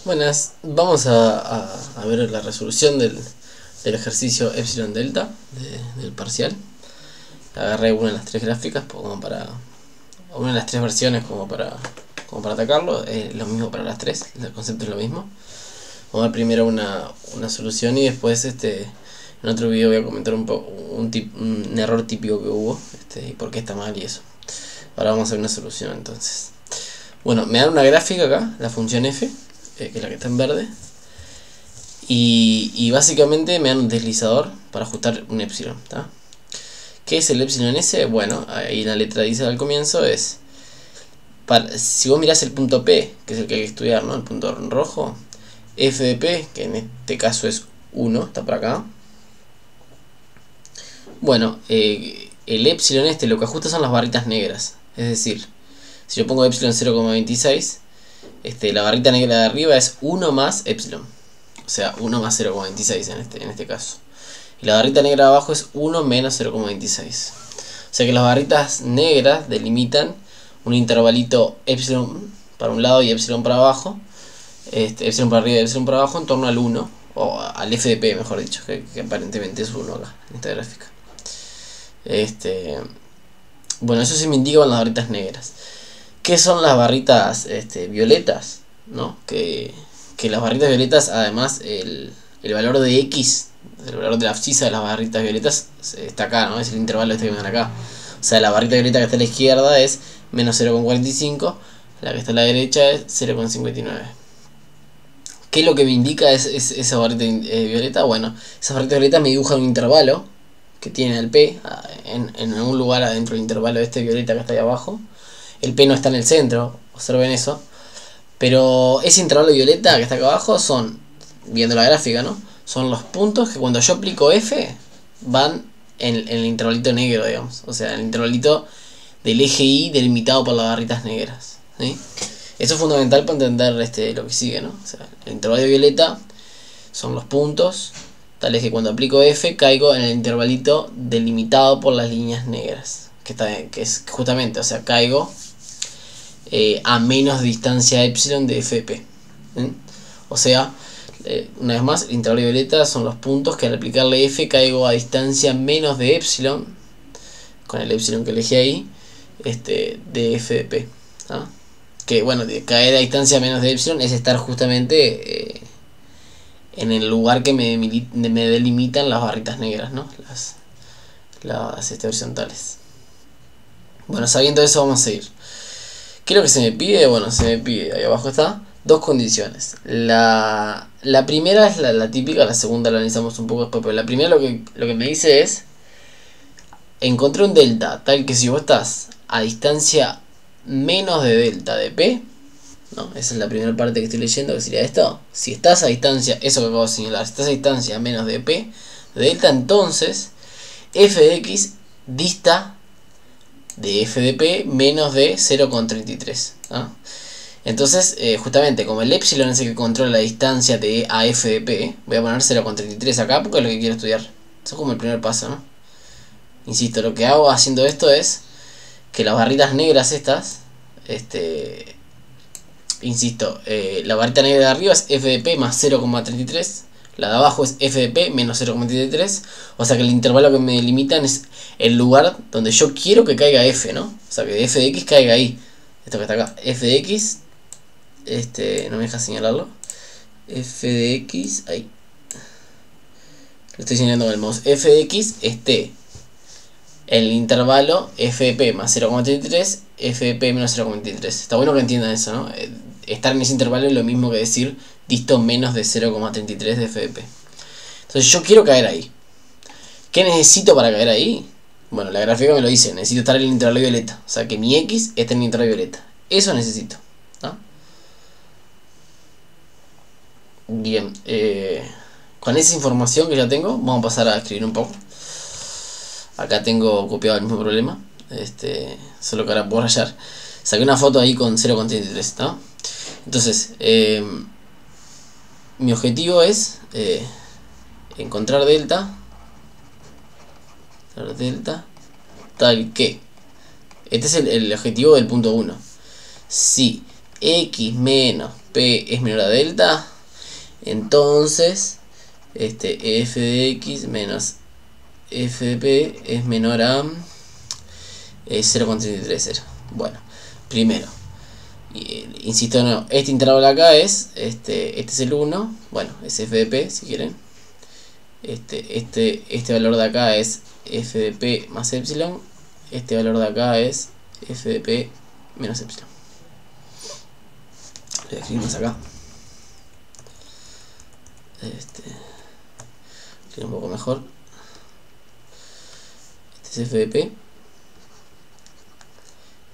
Buenas, vamos a ver la resolución del ejercicio epsilon delta del parcial. Agarré una de las tres gráficas como para una de las tres versiones como para atacarlo. Es lo mismo para las tres, el concepto es lo mismo. Vamos a ver primero una solución y después en otro video voy a comentar un error típico que hubo y por qué está mal y eso. Ahora vamos a ver una solución entonces. Bueno, me dan una gráfica acá, la función f, que es la que está en verde, y básicamente me dan un deslizador para ajustar un epsilon, ¿tá? ¿Qué es el epsilon s? Bueno, ahí la letra dice al comienzo es, si vos mirás el punto P, que es el que hay que estudiar, ¿no? El punto rojo, f de P, que en este caso es 1, está por acá. Bueno, el epsilon lo que ajusta son las barritas negras, es decir, si yo pongo epsilon 0,26, la barrita negra de arriba es 1 más epsilon, o sea 1 más 0,26 en este caso, y la barrita negra de abajo es 1 menos 0,26, o sea que las barritas negras delimitan un intervalito epsilon para un lado y epsilon para abajo, epsilon para arriba y epsilon para abajo en torno al 1, o al f de P mejor dicho, que aparentemente es 1 acá en esta gráfica. Bueno, eso sí me indica con las barritas negras. ¿Qué son las barritas violetas? ¿No? Que las barritas violetas, además, el valor de X, el valor de la abscisa de las barritas violetas está acá, ¿no? Es el intervalo que me dan acá. O sea, la barrita violeta que está a la izquierda es menos 0,45, la que está a la derecha es 0,59. ¿Qué es lo que me indica esa barrita violeta? Bueno, esas barritas violetas me dibujan un intervalo que tiene el P en algún lugar adentro del intervalo violeta que está ahí abajo. El P no está en el centro, observen eso. Pero ese intervalo violeta que está acá abajo son, viendo la gráfica, ¿no? Son los puntos que cuando yo aplico F van en el intervalito negro, digamos. O sea, el intervalito del eje Y delimitado por las barritas negras, ¿sí? Eso es fundamental para entender lo que sigue, ¿no? O sea, el intervalo violeta son los puntos tales que cuando aplico F caigo en el intervalito delimitado por las líneas negras, que es justamente, o sea, caigo a menos distancia epsilon de f de P. O sea, una vez más, el intervalo violeta son los puntos que al aplicarle F caigo a distancia menos de epsilon, con el epsilon que elegí ahí, de f de P, ¿ah? Que bueno, de caer a distancia menos de epsilon es estar justamente en el lugar que me delimitan las barritas negras, ¿no? Las horizontales. Bueno, sabiendo eso vamos a seguir. ¿Qué es lo que se me pide? Bueno, se me pide, ahí abajo está, dos condiciones. La primera es la típica, la segunda la analizamos un poco después, pero la primera lo que me dice es, encontré un delta tal que si vos estás a distancia menos de delta de P, ¿no? Esa es la primera parte que estoy leyendo, que sería esto. Si estás a distancia, eso que acabo de señalar, si estás a distancia menos de P de delta, entonces f de X dista de f de P menos de 0,33, ¿no? Entonces, justamente como el epsilon es el que controla la distancia de a f de P, voy a poner 0,33 acá porque es lo que quiero estudiar. Eso es como el primer paso, ¿no? Insisto, lo que hago haciendo esto es que las barritas negras estas, insisto, la barrita negra de arriba es f de P más 0,33, la de abajo es f de P menos 0,33, o sea que el intervalo que me delimitan es el lugar donde yo quiero que caiga f, ¿no? O sea que f de X caiga ahí, esto que está acá, f de X, no me deja señalarlo, f de X, ahí, lo estoy señalando con el mouse, f de X el intervalo f de P más 0,33, f de P menos 0,33. Está bueno que entiendan eso, ¿no? Estar en ese intervalo es lo mismo que decir disto menos de 0,33 de f de P. Entonces yo quiero caer ahí. ¿Qué necesito para caer ahí? Bueno, la gráfica me lo dice, necesito estar en el intervalo violeta. O sea que mi X esté en el intervalo violeta. Eso necesito, ¿no? Bien, con esa información que ya tengo, vamos a pasar a escribir un poco. Acá tengo copiado el mismo problema, solo que ahora puedo rayar. Saqué una foto ahí con 0,33, ¿no? Entonces, mi objetivo es encontrar delta tal que este es el objetivo del punto 1. Si X menos P es menor a delta, entonces f de X menos f de P es menor a 0,330. Bueno, primero, insisto, no, este intervalo acá es, este es el 1, bueno, es f de P si quieren. Este valor de acá es f de P más epsilon, este valor de acá es f de P menos epsilon. Lo escribimos acá. Un poco mejor. Este es f de P.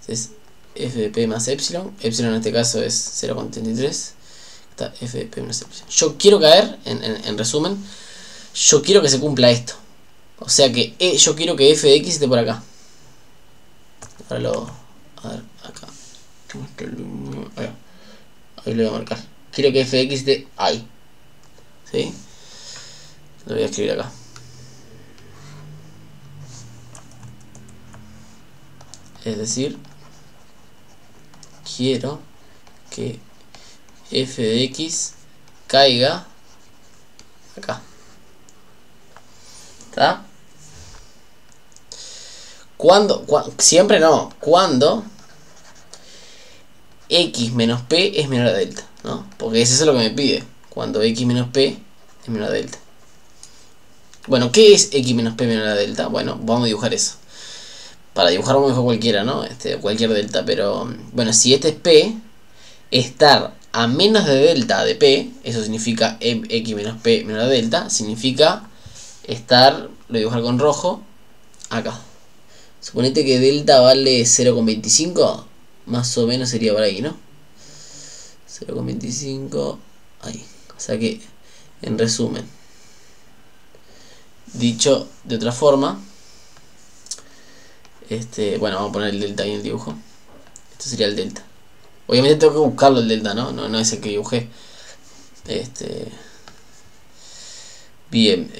Este es f de P más epsilon. Epsilon en este caso es 0,33. Está f de P menos epsilon. Yo quiero caer, en resumen, yo quiero que se cumpla esto. O sea que yo quiero que f de X esté por acá. Ahora a ver, acá. Ahí lo voy a marcar. Quiero que f de X esté ahí. ¿Sí? Lo voy a escribir acá. Es decir, quiero que f de X caiga acá. ¿Está? ¿Cuándo? Siempre no. Cuando X menos P es menor a delta, ¿no? Porque es eso lo que me pide. Cuando X menos P es menor a delta. Bueno, ¿qué es X menos P menor a delta? Bueno, vamos a dibujar eso. Para dibujar vamos a dibujar cualquiera, ¿no? Cualquier delta, pero... Bueno, si este es P, estar a menos de delta de P, eso significa X menos P menor a delta, significa estar, lo voy a dibujar con rojo, acá. Suponete que delta vale 0,25, más o menos sería por ahí, ¿no? 0,25, ahí. O sea que, en resumen, dicho de otra forma, bueno, vamos a poner el delta ahí en el dibujo. Esto sería el delta. Obviamente tengo que buscarlo el delta, ¿no? No es el que dibujé. Bien.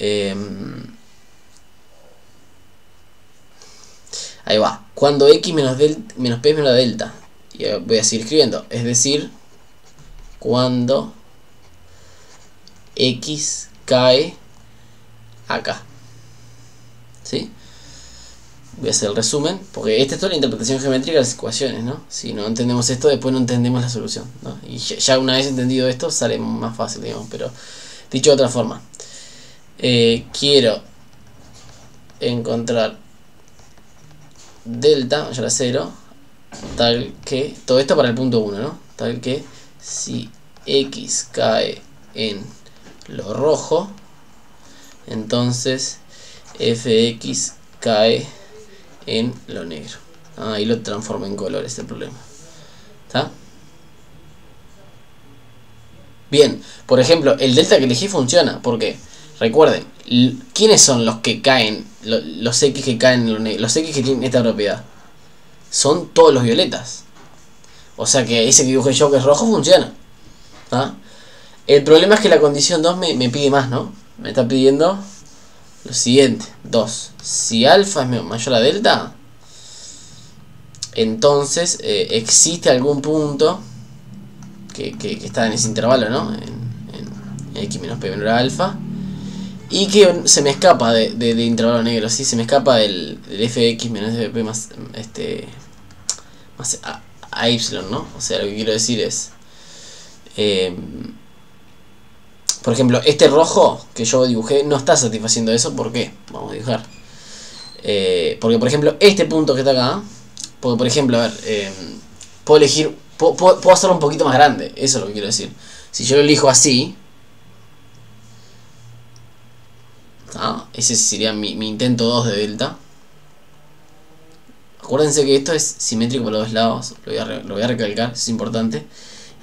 Ahí va. Cuando X menos P es menor a delta. Y voy a seguir escribiendo. Es decir, cuando X cae acá. ¿Sí? Voy a hacer el resumen, porque esta es toda la interpretación geométrica de las ecuaciones, ¿no? Si no entendemos esto, después no entendemos la solución, ¿no? Y ya una vez entendido esto, sale más fácil, digamos. Pero, dicho de otra forma, quiero encontrar delta mayor a 0, tal que, todo esto para el punto 1, ¿no? Tal que si X cae en lo rojo, entonces fx cae en lo negro. Ahí lo transformo en color, este problema. ¿Está? Bien, por ejemplo, el delta que elegí funciona. Porque, recuerden, ¿quiénes son los que caen? Los X que caen en lo negro. Los X que tienen esta propiedad. Son todos los violetas. O sea que ese que dibujé yo que es rojo funciona. ¿Ah? El problema es que la condición 2 me pide más, ¿no? Me está pidiendo lo siguiente. 2. Si alfa es mayor a delta, entonces existe algún punto que está en ese intervalo, ¿no? En X menos P menor a alfa. Y que se me escapa de intervalo negro, ¿sí? Se me escapa del fx menos fp más a y, ¿no? O sea, lo que quiero decir es... por ejemplo, este rojo que yo dibujé no está satisfaciendo eso. ¿Por qué? Vamos a dibujar. Porque, por ejemplo, este punto que está acá... Porque, por ejemplo, a ver... puedo elegir... Puedo hacerlo un poquito más grande. Eso es lo que quiero decir. Si yo lo elijo así... ese sería mi intento 2 de delta. Acuérdense que esto es simétrico por los dos lados. Lo voy a recalcar, es importante.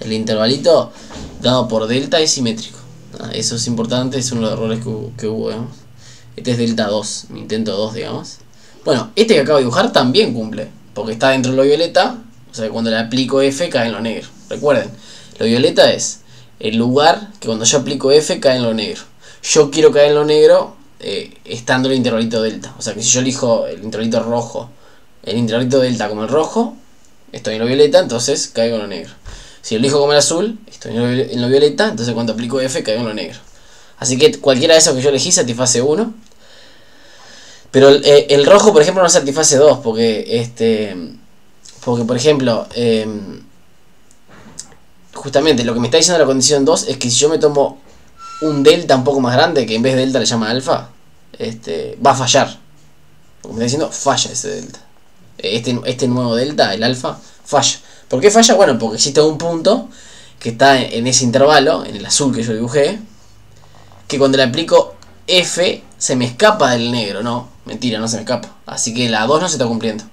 El intervalito dado por delta es simétrico. Eso es importante, es uno de los errores que hubo, digamos. Este es delta 2, mi intento 2, digamos. Bueno, este que acabo de dibujar también cumple, porque está dentro de lo violeta. O sea que cuando le aplico F cae en lo negro. Recuerden, lo violeta es el lugar que cuando yo aplico F cae en lo negro. Yo quiero caer en lo negro estando el intervalito delta. O sea que si yo elijo el intervalito rojo, el intervalito delta como el rojo, estoy en lo violeta, entonces caigo en lo negro. Si lo elijo como el azul, estoy en lo violeta, entonces cuando aplico F caigo en lo negro. Así que cualquiera de esos que yo elegí satisface 1. Pero el rojo, por ejemplo, no satisface 2, porque por ejemplo, justamente lo que me está diciendo la condición 2 es que si yo me tomo un delta un poco más grande, que en vez de delta le llama alfa, va a fallar. Lo que me está diciendo, falla ese delta. Este nuevo delta, el alfa, falla. ¿Por qué falla? Bueno, porque existe un punto que está en ese intervalo, en el azul que yo dibujé, que cuando le aplico F se me escapa del negro. No, mentira, no se me escapa. Así que la 2 no se está cumpliendo.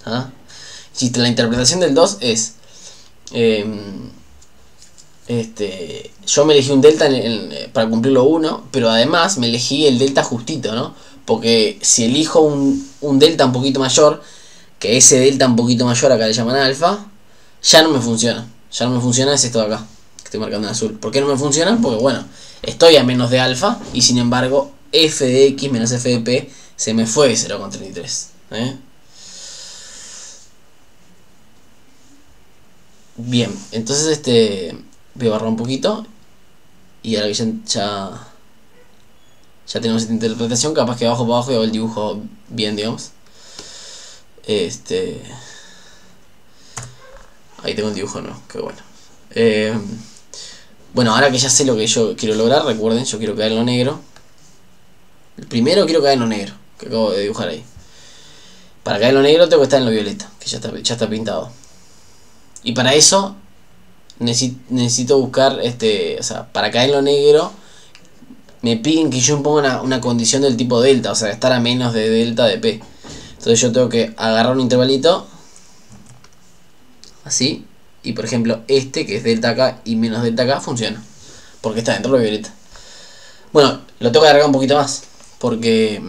¿Ah? Si la interpretación del 2 es yo me elegí un delta para cumplir lo 1, pero además me elegí el delta justito, ¿no? Porque si elijo un delta un poquito mayor, que ese delta un poquito mayor acá le llaman alfa, ya no me funciona. Ya no me funciona es esto de acá, que estoy marcando en azul. ¿Por qué no me funciona? Porque bueno, estoy a menos de alfa y sin embargo f de x menos f de p se me fue 0,33. Bien, entonces voy a barrar un poquito y ahora que ya tenemos esta interpretación, capaz que abajo para abajo y hago el dibujo bien, digamos. Ahí tengo un dibujo, ¿no? Qué bueno. Bueno, ahora que ya sé lo que yo quiero lograr, recuerden, yo quiero caer en lo negro. El primero quiero caer en lo negro, que acabo de dibujar ahí. Para caer en lo negro tengo que estar en lo violeta, que ya está pintado. Y para eso necesito buscar, o sea, para caer en lo negro me piden que yo imponga una condición del tipo delta, o sea, estar a menos de delta de p. Entonces yo tengo que agarrar un intervalito así, y por ejemplo que es delta acá y menos delta acá, funciona, porque está dentro de lo violeta. Bueno, lo tengo que alargar un poquito más, porque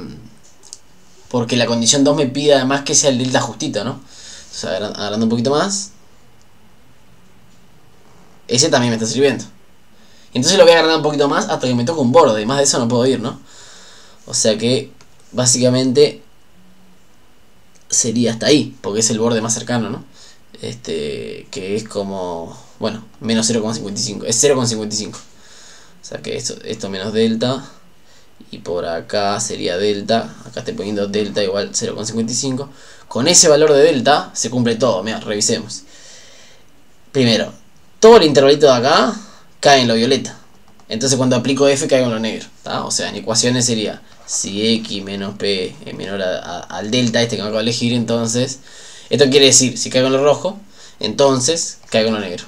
la condición 2 me pide además que sea el delta justito, ¿no? Entonces agarrando un poquito más, ese también me está sirviendo. Entonces lo voy a agarrar un poquito más hasta que me toque un borde, y más de eso no puedo ir, ¿no? O sea que básicamente sería hasta ahí, porque es el borde más cercano, ¿no? Que es como, bueno, menos 0,55, es 0,55. O sea que esto menos delta, y por acá sería delta, acá estoy poniendo delta igual 0,55. Con ese valor de delta se cumple todo. Mira, revisemos. Primero, todo el intervalito de acá cae en lo violeta. Entonces cuando aplico F caigo en lo negro, ¿tá? O sea, en ecuaciones sería si X menos P es menor al delta que me acabo de elegir, entonces esto quiere decir, si caigo en lo rojo, entonces caigo en lo negro.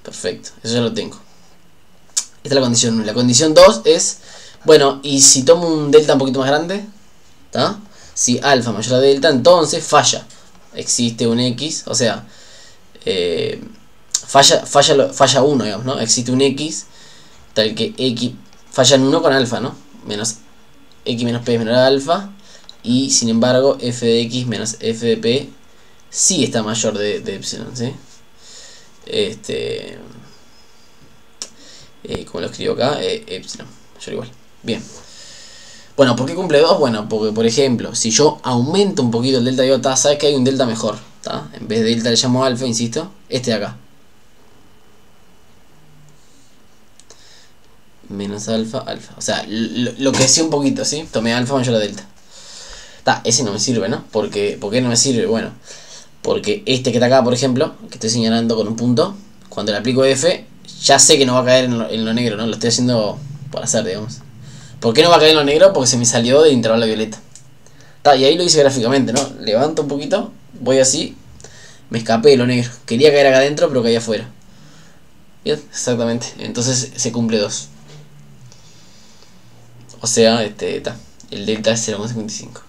Perfecto, eso ya lo tengo. Esta es la condición 1. La condición 2 es, bueno, y si tomo un delta un poquito más grande, ¿tá? Si alfa mayor a delta, entonces falla. Existe un X, o sea, falla 1, digamos, ¿no? Existe un X, tal que X falla en 1 con alfa, ¿no? Menos X menos P es menor a alfa, y sin embargo f de X menos f de P sí está mayor de epsilon, ¿sí? Como lo escribo acá, epsilon, mayor o igual. Bien. Bueno, ¿por qué cumple 2? Bueno, porque por ejemplo, si yo aumento un poquito el delta de iota, sabes que hay un delta mejor, ¿tá? En vez de delta le llamo alfa, insisto, este de acá. Menos alfa, alfa. O sea, lo que decía un poquito, ¿sí? Tomé alfa mayor a delta. Ese no me sirve, ¿no? ¿Por qué no me sirve? Bueno, porque este que está acá, por ejemplo, que estoy señalando con un punto, cuando le aplico F, ya sé que no va a caer en lo negro, ¿no? Lo estoy haciendo por hacer, digamos. ¿Por qué no va a caer en lo negro? Porque se me salió del intervalo violeta. Y ahí lo hice gráficamente, ¿no? Levanto un poquito, voy así, me escapé de lo negro. Quería caer acá adentro, pero caí afuera. Bien, exactamente. Entonces se cumple 2. O sea, el delta es 0,55.